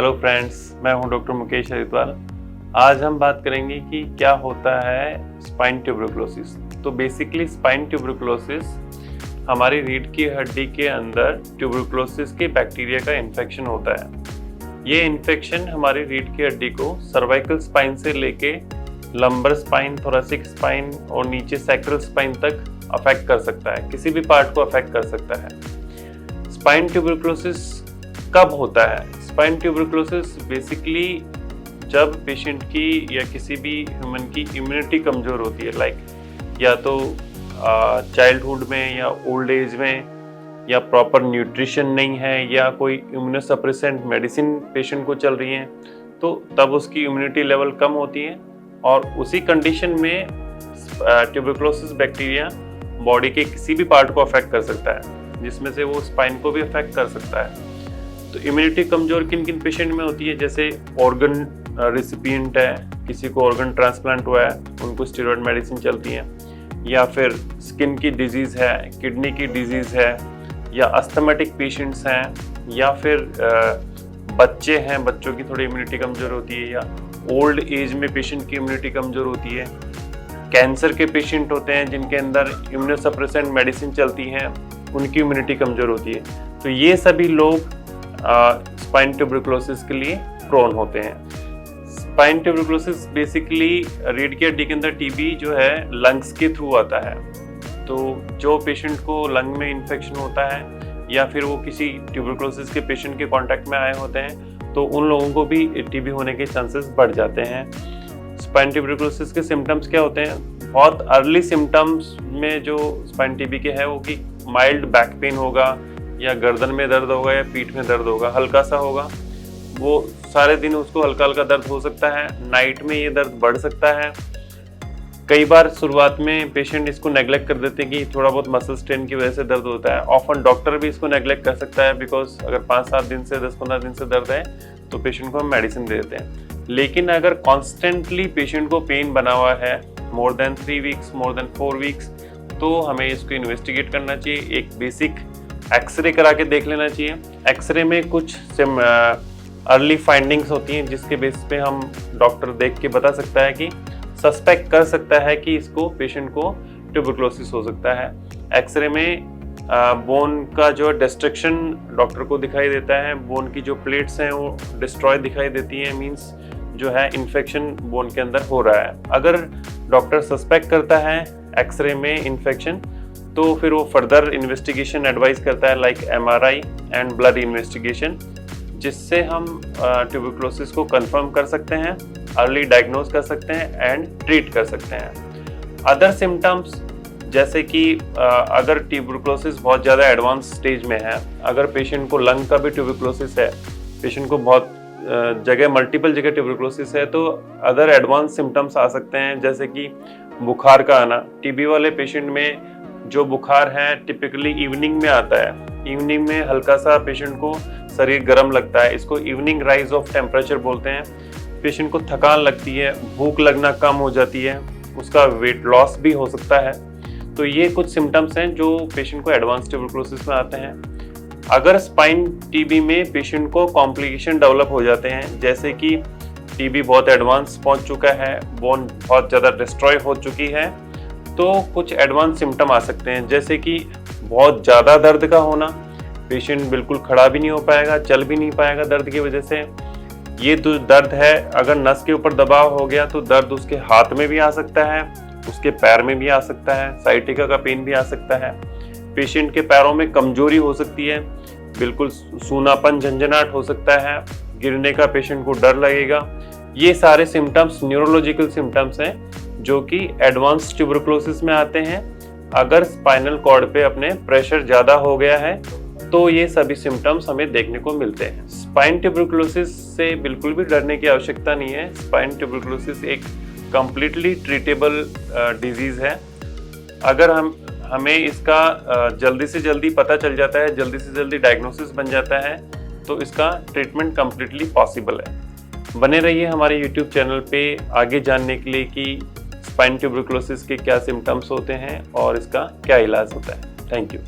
Hello friends, मैं हूं doctor Mukesh Haridwar. आज हम बात करेंगे कि क्या होता है स्पाइन ट्यूबरकुलोसिस। तो बेसिकली स्पाइन ट्यूबरकुलोसिस हमारी रीढ़ की हड्डी के अंदर ट्यूबरकुलोसिस के बैक्टीरिया का इन्फेक्शन होता है। ये इन्फेक्शन हमारी रीढ़ की हड्डी को सर्वाइकल स्पाइन से लेके लंबर स्पाइन, थोरेसिक स्पाइन और नीचे सैक्रल स्पाइन तक अफेक्ट कर सकता है, किसी भी पार्ट को अफेक्ट कर सकता है। स्पाइन ट्यूबरकुलोसिस कब होता है? स्पाइन ट्यूबरकुलोसिस बेसिकली जब पेशेंट की या किसी भी ह्यूमन की इम्यूनिटी कमज़ोर होती है, लाइक या तो चाइल्डहुड में या ओल्ड एज में, या प्रॉपर न्यूट्रिशन नहीं है, या कोई इम्यूनोसप्रेसेंट मेडिसिन पेशेंट को चल रही है, तो तब उसकी इम्यूनिटी लेवल कम होती है और उसी कंडीशन में ट्यूबरकुलोसिस बैक्टीरिया बॉडी के किसी भी पार्ट को अफेक्ट कर सकता है, जिसमें से वो स्पाइन को भी अफेक्ट कर सकता है। तो इम्यूनिटी कमज़ोर किन किन पेशेंट में होती है? जैसे ऑर्गन रिसिपिएंट है, किसी को ऑर्गन ट्रांसप्लांट हुआ है, उनको स्टेरॉयड मेडिसिन चलती है, या फिर स्किन की डिजीज़ है, किडनी की डिजीज़ है, या अस्थमेटिक पेशेंट्स हैं, या फिर बच्चे हैं, बच्चों की थोड़ी इम्यूनिटी कमज़ोर होती है, या ओल्ड एज में पेशेंट की इम्यूनिटी कमज़ोर होती है। कैंसर के पेशेंट होते हैं जिनके अंदर इम्यूनोसप्रेसेंट मेडिसिन चलती हैं, उनकी इम्यूनिटी कमज़ोर होती है। तो ये सभी लोग स्पाइन ट्यूबरकुलोसिस के लिए प्रोन होते हैं। स्पाइन ट्यूबरकुलोसिस बेसिकली रीढ़ की हड्डी के अंदर टीबी जो है लंग्स के थ्रू आता है। तो जो पेशेंट को लंग में इन्फेक्शन होता है या फिर वो किसी ट्यूबरकुलोसिस के पेशेंट के कांटेक्ट में आए होते हैं, तो उन लोगों को भी टीबी होने के चांसेस बढ़ जाते हैं। स्पाइन ट्यूबरकुलोसिस के सिम्टम्स क्या होते हैं? बहुत अर्ली सिम्टम्स में जो स्पाइन टीबी के है वो कि माइल्ड बैक पेन होगा, या गर्दन में दर्द होगा, या पीठ में दर्द होगा, हल्का सा होगा। वो सारे दिन उसको हल्का हल्का दर्द हो सकता है, नाइट में ये दर्द बढ़ सकता है। कई बार शुरुआत में पेशेंट इसको नेग्लेक्ट कर देते हैं कि थोड़ा बहुत मसल स्ट्रेन की वजह से दर्द होता है। ऑफन डॉक्टर भी इसको नेग्लेक्ट कर सकता है, बिकॉज अगर 5-7 दिन से 10-15 दिन से दर्द है तो पेशेंट को हम मेडिसिन दे देते हैं। लेकिन अगर कॉन्स्टेंटली पेशेंट को पेन बना हुआ है more than 3 weeks, more than 4 weeks, तो हमें इसको इन्वेस्टिगेट करना चाहिए। एक बेसिक एक्सरे करा के देख लेना चाहिए। एक्सरे में कुछ अर्ली फाइंडिंग्स होती हैं जिसके बेस पे हम डॉक्टर देख के बता सकता है कि सस्पेक्ट कर सकता है कि इसको पेशेंट को ट्यूबरकुलोसिस हो सकता है। एक्सरे में बोन का जो डिस्ट्रक्शन डॉक्टर को दिखाई देता है, बोन की जो प्लेट्स हैं वो डिस्ट्रॉय दिखाई देती हैं, मींस जो है इन्फेक्शन बोन के अंदर हो रहा है। अगर डॉक्टर सस्पेक्ट करता है एक्सरे में इन्फेक्शन, तो फिर वो फर्दर इन्वेस्टिगेशन एडवाइस करता है, like MRI and blood investigation, जिससे हम ट्यूबरकुलोसिस को कंफर्म कर सकते हैं, अर्ली डायग्नोज कर सकते हैं एंड ट्रीट कर सकते हैं। अदर सिम्टम्स जैसे कि अगर ट्यूबरकुलोसिस बहुत ज़्यादा एडवांस स्टेज में है, अगर पेशेंट को लंग का भी ट्यूबरकुलोसिस है, पेशेंट को बहुत जगह मल्टीपल जगह ट्यूबरकुलोसिस है, तो अदर एडवांस सिम्टम्स आ सकते हैं, जैसे कि बुखार का आना। टीबी वाले पेशेंट में जो बुखार है टिपिकली इवनिंग में आता है। इवनिंग में हल्का सा पेशेंट को शरीर गर्म लगता है, इसको इवनिंग राइज ऑफ टेम्परेचर बोलते हैं। पेशेंट को थकान लगती है, भूख लगना कम हो जाती है, उसका वेट लॉस भी हो सकता है। तो ये कुछ सिम्टम्स हैं जो पेशेंट को एडवांस ट्यूबरकुलोसिस में आते हैं। अगर स्पाइन टीबी में पेशेंट को कॉम्प्लिकेशन डेवलप हो जाते हैं, जैसे कि टीबी बहुत एडवांस पहुंच चुका है, बोन बहुत ज़्यादा डिस्ट्रॉय हो चुकी है, तो कुछ एडवांस सिम्टम आ सकते हैं, जैसे कि बहुत ज़्यादा दर्द का होना, पेशेंट बिल्कुल खड़ा भी नहीं हो पाएगा, चल भी नहीं पाएगा दर्द की वजह से। ये दर्द है, अगर नस के ऊपर दबाव हो गया तो दर्द उसके हाथ में भी आ सकता है, उसके पैर में भी आ सकता है, साइटिका का पेन भी आ सकता है। पेशेंट के पैरों में कमजोरी हो सकती है, बिल्कुल सूनापन, झंझनाहट हो सकता है, गिरने का पेशेंट को डर लगेगा। ये सारे सिम्टम्स न्यूरोलॉजिकल सिम्टम्स हैं जो कि एडवांस ट्यूबरकुलोसिस में आते हैं। अगर स्पाइनल कॉर्ड पे अपने प्रेशर ज़्यादा हो गया है तो ये सभी सिम्टम्स हमें देखने को मिलते हैं। स्पाइन ट्यूबरकुलोसिस से बिल्कुल भी डरने की आवश्यकता नहीं है। स्पाइन ट्यूबरकुलोसिस एक कंप्लीटली ट्रीटेबल डिजीज़ है। अगर हमें इसका जल्दी से जल्दी पता चल जाता है, जल्दी से जल्दी डायग्नोसिस बन जाता है, तो इसका ट्रीटमेंट कंप्लीटली पॉसिबल है। बने रहिए हमारे YouTube चैनल पे आगे जानने के लिए कि स्पाइन ट्यूबरकुलोसिस के क्या सिम्टम्स होते हैं और इसका क्या इलाज होता है। Thank you.